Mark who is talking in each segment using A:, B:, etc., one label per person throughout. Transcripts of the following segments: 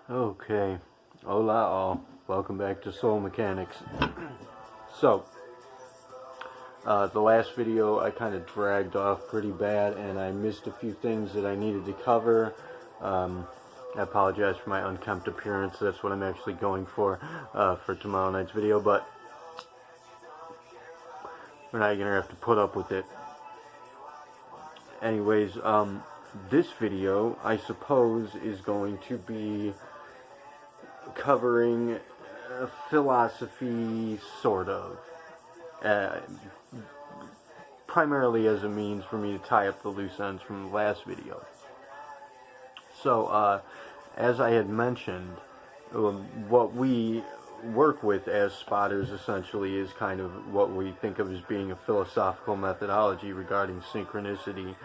A: Okay, hola all. Welcome back to Soul Mechanics. So, the last video I kind of dragged off pretty bad and I missed a few things that I needed to cover. I apologize for my unkempt appearance. That's what I'm actually going for tomorrow night's video, but we're not going to have to put up with it. Anyways, this video, I suppose, is going to be covering philosophy, sort of. Primarily as a means for me to tie up the loose ends from the last video. So, as I had mentioned, what we work with as spotters essentially is kind of what we think of as being a philosophical methodology regarding synchronicity.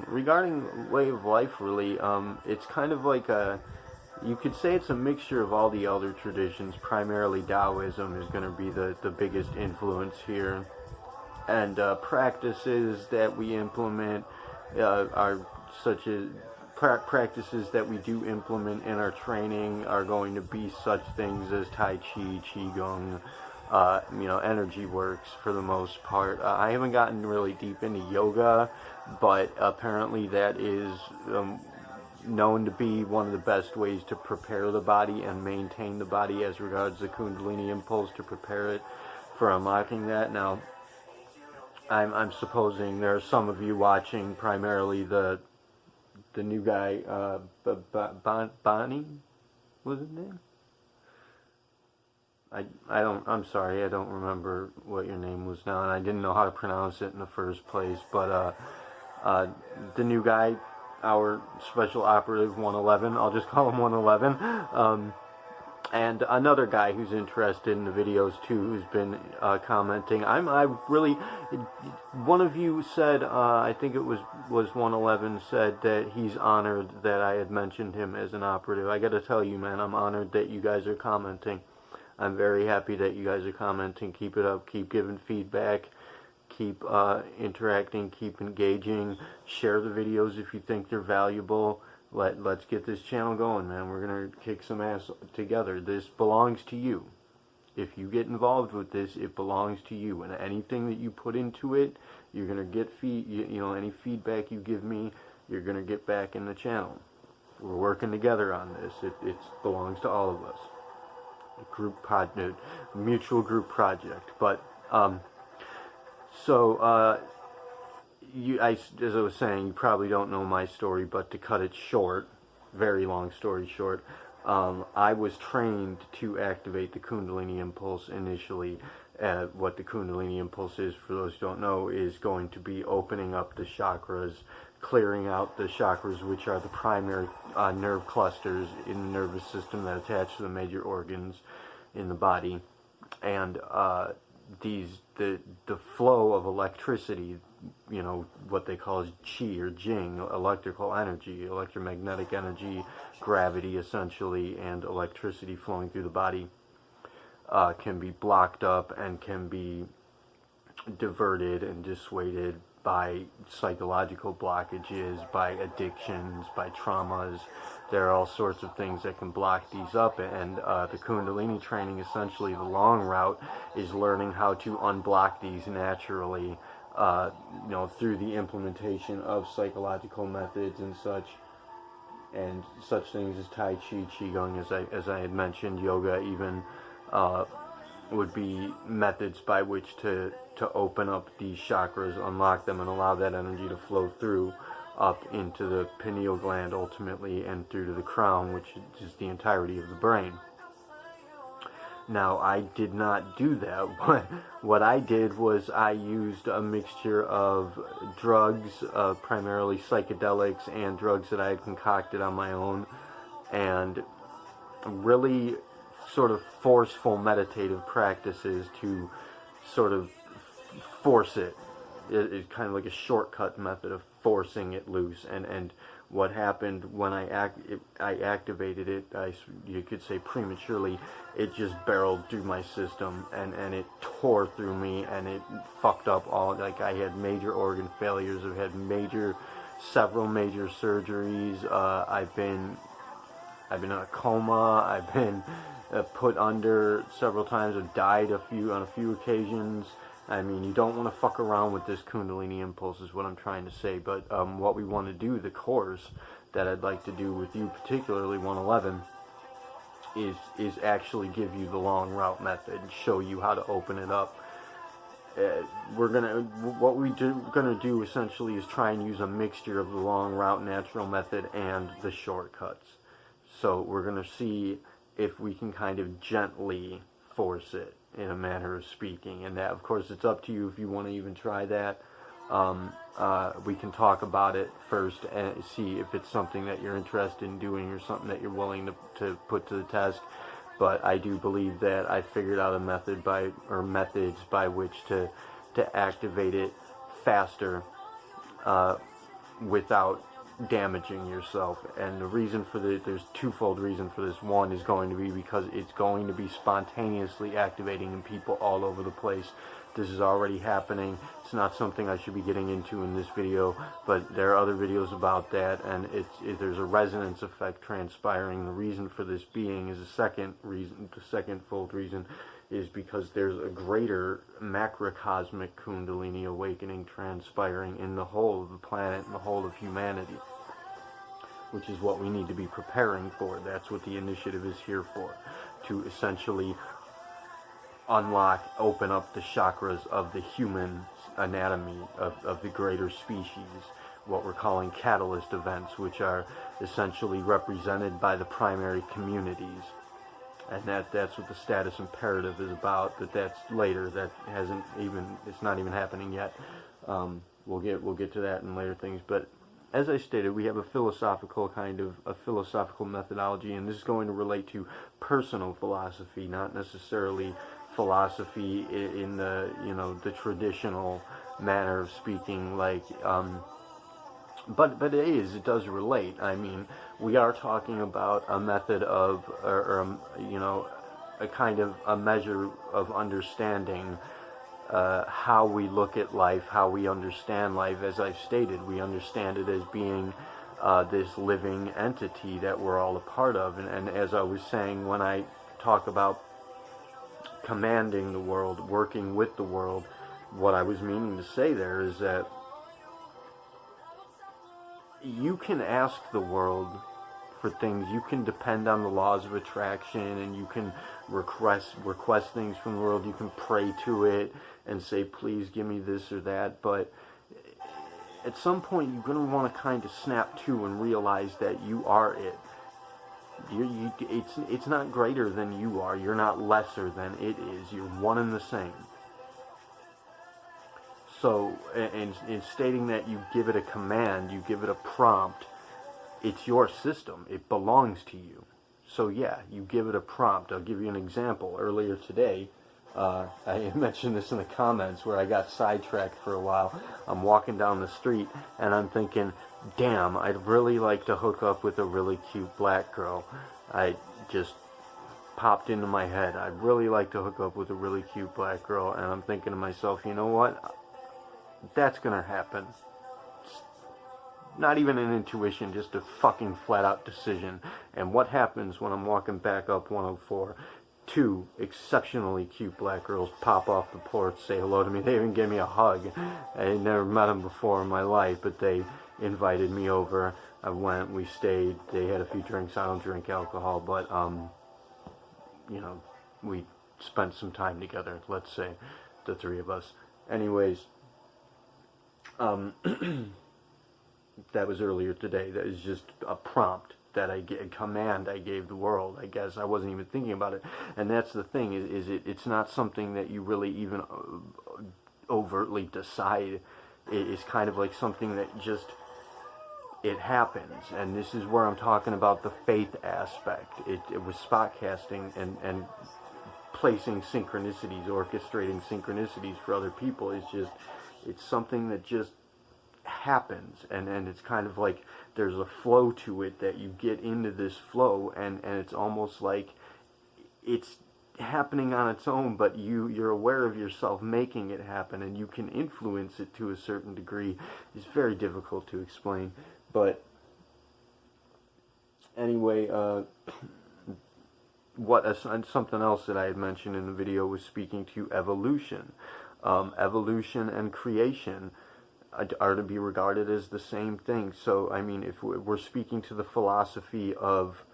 A: Regarding way of life, really, it's kind of like you could say it's a mixture of all the elder traditions. Primarily Taoism is going to be the biggest influence here. And practices that we implement are such as practices that we do implement in our training are going to be such things as Tai Chi, Qigong, energy works for the most part. I haven't gotten really deep into yoga, but apparently that is known to be one of the best ways to prepare the body and maintain the body as regards the Kundalini impulse, to prepare it for unlocking that. Now, I'm supposing there are some of you watching, primarily the new guy, Bonnie, was his name? I'm sorry, I don't remember what your name was now, and I didn't know how to pronounce it in the first place, but the new guy, our special operative 111, I'll just call him 111, and another guy who's interested in the videos too, who's been commenting. I really, one of you said, I think it was 111, said that he's honored that I had mentioned him as an operative. I gotta tell you, man, I'm honored that you guys are commenting. I'm very happy that you guys are commenting. Keep it up, keep giving feedback, keep interacting, keep engaging, share the videos if you think they're valuable. Let's get this channel going, man. We're going to kick some ass together. This belongs to you. If you get involved with this, it belongs to you. And anything that you put into it, you're going to get any feedback you give me, you're going to get back in the channel. We're working together on this. It belongs to all of us. A group project, mutual group project. But, as I was saying, you probably don't know my story, but to cut it short, very long story short, I was trained to activate the Kundalini impulse initially. What the Kundalini impulse is, for those who don't know, is going to be opening up the chakras, clearing out the chakras, which are the primary nerve clusters in the nervous system that attach to the major organs in the body, and the flow of electricity, what they call is qi or jing, electrical energy, electromagnetic energy, gravity essentially, and electricity flowing through the body can be blocked up and can be diverted and dissuaded by psychological blockages, by addictions, by traumas. There are all sorts of things that can block these up, and the Kundalini training, essentially the long route, is learning how to unblock these naturally, through the implementation of psychological methods and such things as Tai Chi, Qigong, as I had mentioned, yoga even, would be methods by which to open up these chakras, unlock them, and allow that energy to flow through up into the pineal gland ultimately, and through to the crown, which is the entirety of the brain. Now, I did not do that. What I did was I used a mixture of drugs, primarily psychedelics, and drugs that I had concocted on my own, and really sort of forceful meditative practices to sort of force it. It's kind of like a shortcut method of forcing it loose. And what happened when I activated it, you could say prematurely, it just barreled through my system, and it tore through me, and it fucked up all, like, I had major organ failures, I've had several major surgeries, I've been I've been in a coma. I've been put under several times. I've died on a few occasions. I mean, you don't want to fuck around with this Kundalini impulse is what I'm trying to say. But what we want to do, the course that I'd like to do with you, particularly 111, is actually give you the long route method, show you how to open it up. What we're gonna do essentially is try and use a mixture of the long route natural method and the shortcuts. So we're gonna see if we can kind of gently force it, in a manner of speaking, and that, of course, it's up to you if you want to even try that. We can talk about it first and see if it's something that you're interested in doing or something that you're willing to put to the test. But I do believe that I figured out a method methods by which to activate it faster without damaging yourself. And the reason for there's twofold reason for this. One is going to be because it's going to be spontaneously activating in people all over the place. This is already happening. It's not something I should be getting into in this video, but there are other videos about that, and there's a resonance effect transpiring. The reason for this being is the second fold reason is because there's a greater macrocosmic Kundalini awakening transpiring in the whole of the planet and the whole of humanity, which is what we need to be preparing for. That's what the initiative is here for, to essentially open up the chakras of the human anatomy of the greater species, what we're calling catalyst events, which are essentially represented by the primary communities. And that's what the status imperative is about, but that's later. That it's not even happening yet. We'll get to that in later things. But as I stated, we have a philosophical methodology, and this is going to relate to personal philosophy, not necessarily philosophy in the traditional manner of speaking, like but it does relate. I mean, we are talking about a method of, a kind of a measure of understanding how we look at life, how we understand life. As I've stated, we understand it as being this living entity that we're all a part of. And as I was saying, when I talk about commanding the world, working with the world, what I was meaning to say there is that you can ask the world for things. You can depend on the laws of attraction, and you can request things from the world. You can pray to it and say, please give me this or that. But at some point, you're going to want to kind of snap to and realize that you are it. It's not greater than you are. You're not lesser than it is. You're one and the same. So, in stating that you give it a command, you give it a prompt, it's your system. It belongs to you. So yeah, you give it a prompt. I'll give you an example. Earlier today, I mentioned this in the comments where I got sidetracked for a while. I'm walking down the street and I'm thinking, damn, I'd really like to hook up with a really cute black girl. I just popped into my head. I'd really like to hook up with a really cute black girl, and I'm thinking to myself, you know what? That's gonna happen. It's not even an intuition, just a fucking flat out decision. And what happens when I'm walking back up 104? Two exceptionally cute black girls pop off the porch, say hello to me. They even gave me a hug. I had never met them before in my life, but they invited me over. I went, we stayed, they had a few drinks. I don't drink alcohol, but we spent some time together, let's say, the three of us. Anyways, that was earlier today. That is just a prompt that a command I gave the world. I guess I wasn't even thinking about it. And that's the thing, it's not something that you really even overtly decide. It's kind of like something that just, it happens. And this is where I'm talking about the faith aspect. It was spot casting and placing synchronicities, orchestrating synchronicities for other people. It's something that just happens, and it's kind of like there's a flow to it, that you get into this flow, and it's almost like it's happening on its own, but you're aware of yourself making it happen, and you can influence it to a certain degree. It's very difficult to explain, but Anyway, something else that I had mentioned in the video was speaking to evolution. Evolution and creation are to be regarded as the same thing. So, I mean, if we're speaking to the philosophy of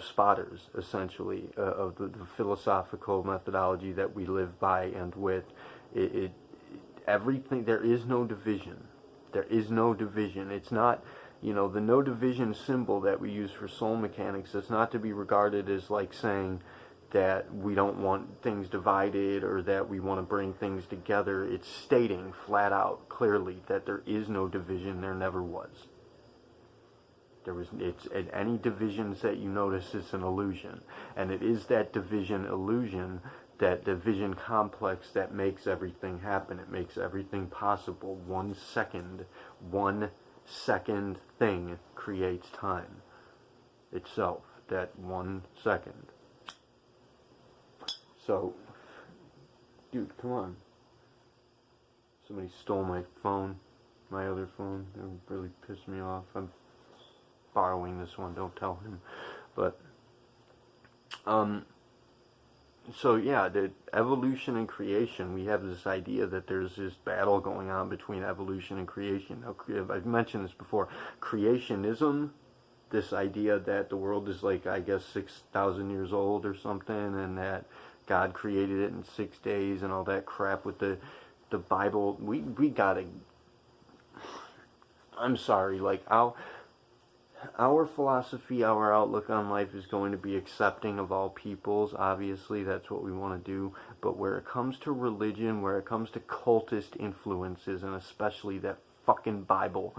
A: spotters, essentially, of the philosophical methodology that we live by and with, everything, there is no division. There is no division. It's not, you know, the no division symbol that we use for soul mechanics, it's not to be regarded as like saying that we don't want things divided or that we want to bring things together. It's stating flat out, clearly, that there is no division, there never was. Any divisions that you notice is an illusion. And it is that division illusion, that division complex, that makes everything happen. It makes everything possible. 1 second thing creates time itself. That 1 second. So, dude, come on. Somebody stole my phone, my other phone. It really pissed me off. I'm borrowing this one, don't tell him. But, so yeah, the evolution and creation, we have this idea that there's this battle going on between evolution and creation. Now, I've mentioned this before. Creationism, this idea that the world is like, I guess, 6,000 years old or something, and that God created it in 6 days and all that crap with the Bible. We gotta, I'm sorry, like, our philosophy, our outlook on life is going to be accepting of all peoples. Obviously, that's what we want to do. But where it comes to religion, where it comes to cultist influences, and especially that fucking Bible,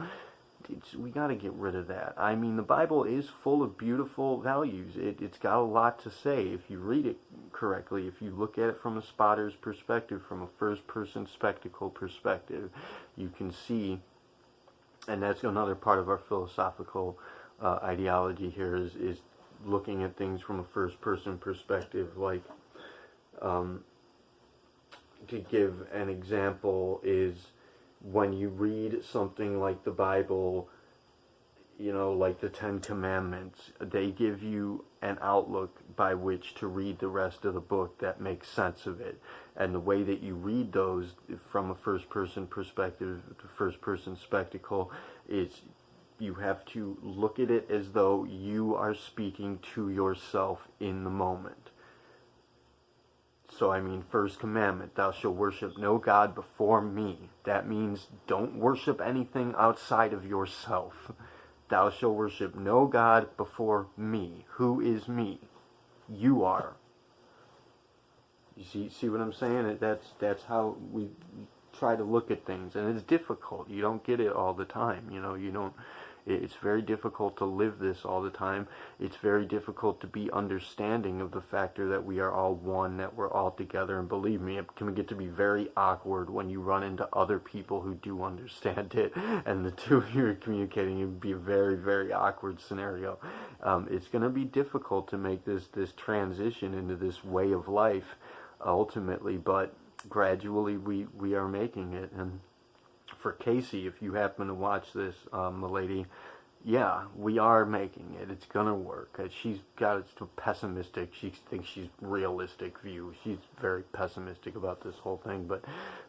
A: we got to get rid of that. I mean, the Bible is full of beautiful values. It's got a lot to say if you read it correctly, if you look at it from a spotter's perspective, from a first-person spectacle perspective, you can see. And that's another part of our philosophical ideology here is looking at things from a first-person perspective. Like, to give an example is when you read something like the Bible, you know, like the Ten Commandments, they give you an outlook by which to read the rest of the book that makes sense of it. And the way that you read those from a first-person perspective, first-person spectacle, is you have to look at it as though you are speaking to yourself in the moment. So, I mean, first commandment, thou shalt worship no God before me. That means don't worship anything outside of yourself. Thou shalt worship no God before me. Who is me? You are. You see what I'm saying? That's how we try to look at things, and it's difficult. You don't get it all the time. You know, you don't. It's very difficult to live this all the time. It's very difficult to be understanding of the factor that we are all one, that we're all together. And believe me, it can get to be very awkward when you run into other people who do understand it, and the two of you are communicating. It would be a very, very awkward scenario. It's going to be difficult to make this transition into this way of life, ultimately, but gradually we are making it. And for Casey, if you happen to watch this, milady, yeah, we are making it. It's gonna work. She's got a pessimistic, she thinks she's realistic view. She's very pessimistic about this whole thing,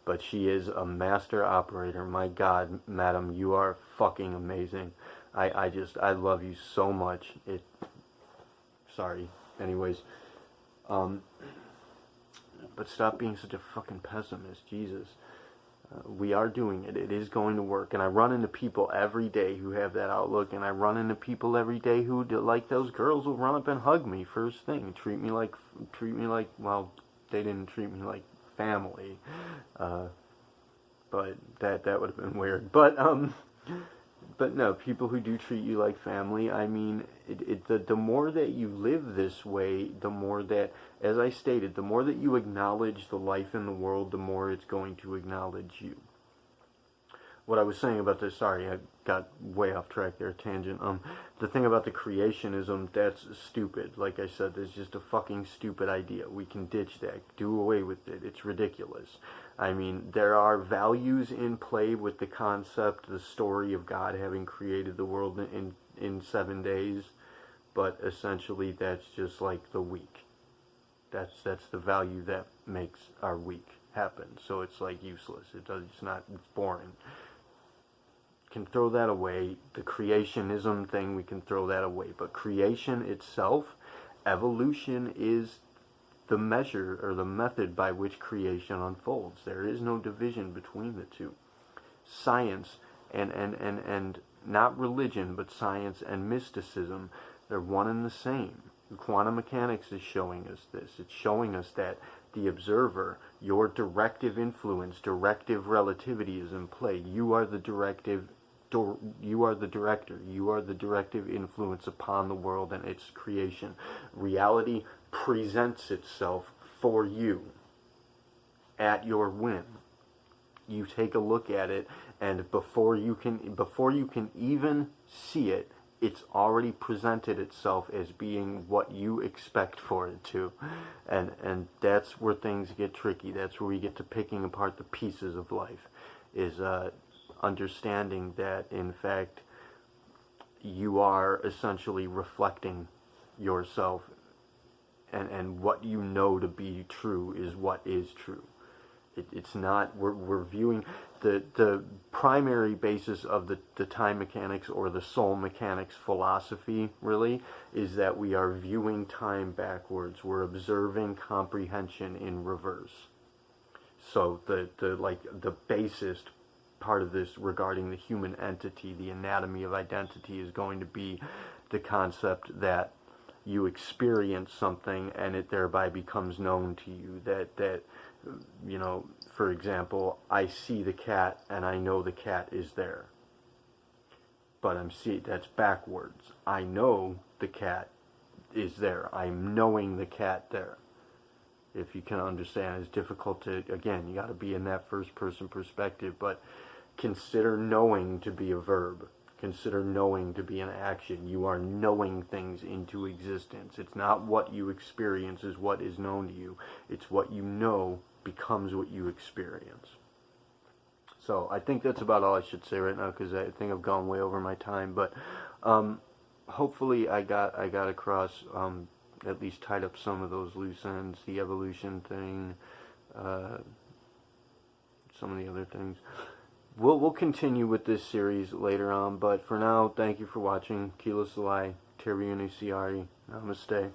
A: but she is a master operator. My God, madam, you are fucking amazing. I love you so much. Sorry. Anyways, but stop being such a fucking pessimist, Jesus. We are doing it. It is going to work. And I run into people every day who have that outlook, and I run into people every day who, like those girls, will run up and hug me first thing, treat me like, well, they didn't treat me like family, but that would have been weird. But no, people who do treat you like family, I mean, the more that you live this way, the more that, as I stated, the more that you acknowledge the life in the world, the more it's going to acknowledge you. What I was saying about this, sorry, I got way off track there, tangent. The thing about the creationism, that's stupid. Like I said, it's just a fucking stupid idea. We can ditch that, do away with it. It's ridiculous. I mean, there are values in play with the concept, the story of God having created the world in 7 days. but essentially that's just like the weak. That's the value that makes our weak happen. So it's like useless. It's not. It's boring. Can throw that away. The creationism thing, we can throw that away. But creation itself, evolution is the measure or the method by which creation unfolds. There is no division between the two. Science and not religion, but science and mysticism, they're one and the same. Quantum mechanics is showing us this. It's showing us that the observer, your directive influence, directive relativity is in play. You are the directive. You are the director. You are the directive influence upon the world and its creation. Reality presents itself for you at your whim. You take a look at it, and before you can even see it, it's already presented itself as being what you expect for it to. And that's where things get tricky. That's where we get to picking apart the pieces of life, is understanding that, in fact, you are essentially reflecting yourself, and what you know to be true is what is true. It's not, we're viewing the primary basis of the time mechanics or the soul mechanics philosophy, really, is that we are viewing time backwards. We're observing comprehension in reverse. So the basest part of this regarding the human entity, the anatomy of identity, is going to be the concept that you experience something and it thereby becomes known to you. That you know, for example, I see the cat and I know the cat is there. But that's backwards. I know the cat is there. I'm knowing the cat there. If you can understand, it's difficult to, again, you got to be in that first person perspective, but consider knowing to be a verb. Consider knowing to be an action. You are knowing things into existence. It's not what you experience is what is known to you. It's what you know becomes what you experience. So I think that's about all I should say right now, because I think I've gone way over my time. But hopefully I got across, at least tied up some of those loose ends, the evolution thing, some of the other things. We'll continue with this series later on, but for now, thank you for watching. Kila Salai, Teriunusiari, Namaste.